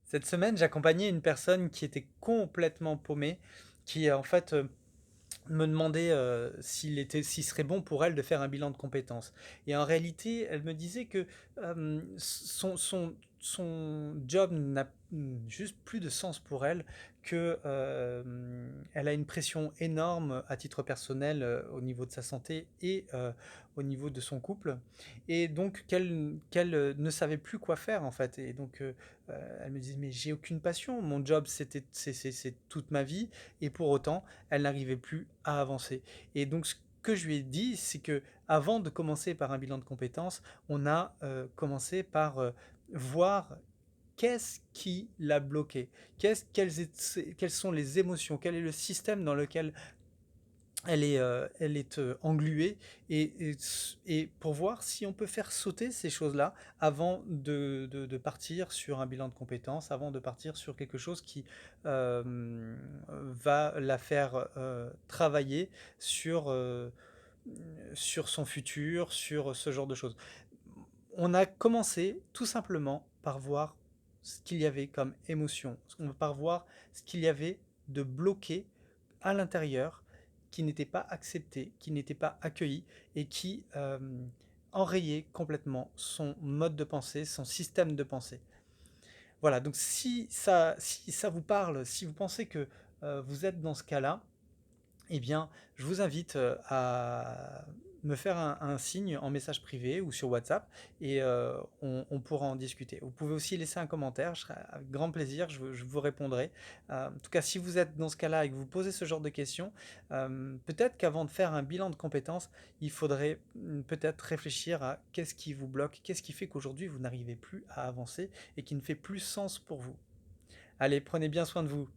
Cette semaine, j'accompagnais une personne qui était complètement paumée, qui, en fait, me demandait, s'il serait bon pour elle de faire un bilan de compétences et en réalité, elle me disait que, son job n'a, juste plus de sens pour elle, que, elle a une pression énorme à titre personnel, au niveau de sa santé et au niveau de son couple et donc qu'elle ne savait plus quoi faire, en fait et donc elle me disait: «Mais j'ai aucune passion, mon job c'est toute ma vie» et pour autant, elle n'arrivait plus à avancer. Et donc ce que je lui ai dit, c'est que avant de commencer par un bilan de compétences, on a, commencé par, voir qu'est-ce qui l'a bloqué? Quelles sont les émotions? Quel est le système dans lequel elle est, engluée et pour voir si on peut faire sauter ces choses-là avant de partir sur un bilan de compétences, avant de partir sur quelque chose qui, va la faire, travailler sur, sur son futur, sur ce genre de choses. On a commencé tout simplement par voir ce qu'il y avait comme émotion, par voir ce qu'il y avait de bloqué à l'intérieur, qui n'était pas accepté, qui n'était pas accueilli et qui enrayait complètement son mode de pensée, son système de pensée. Voilà, donc si ça vous parle, si vous pensez que vous êtes dans ce cas-là, eh bien, je vous invite, à me faire un signe en message privé ou sur WhatsApp et on pourra en discuter. Vous pouvez aussi laisser un commentaire, je serai avec grand plaisir, je vous répondrai. En tout cas, si vous êtes dans ce cas-là et que vous posez ce genre de questions, peut-être qu'avant de faire un bilan de compétences, il faudrait, peut-être réfléchir à qu'est-ce qui vous bloque? Qu'est-ce qui fait qu'aujourd'hui vous n'arrivez plus à avancer et qui ne fait plus sens pour vous? Allez, prenez bien soin de vous.